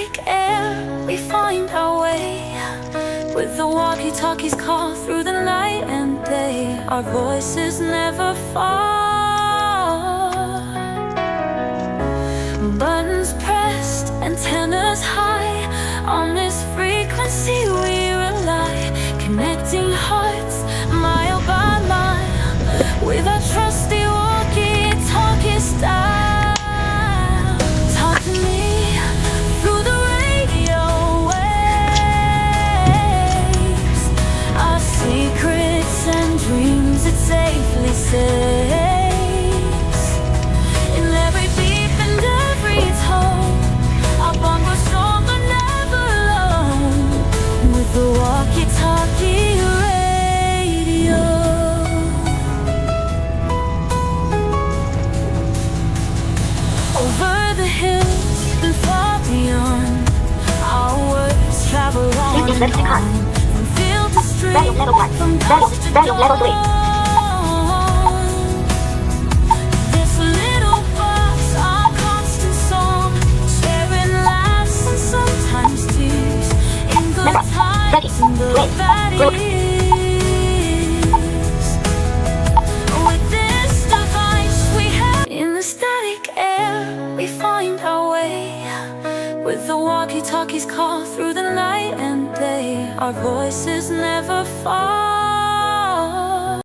static air, we find our way. With the walkie-talkies call through the night and day, our voices never fall. Buttons pressed, antennas high, on this frequency we rely, connecting hearts mile by mile with our trusty walkie-talkie style. Talk to me through the radio waves, our secrets and dreams it safely saves. In every beep and every tone, our bond was stronger, never alone. With the walkie-talkie radio. Over the hills and far beyond, our words travel on and on. From field to street, from dusk to dawn. This little box, our constant song, sharing laughs and sometimes tears, in good times and the bad years. With this device we have, in the static air we find our way. With the walkie-talkies call through the night and day, our voices never fall.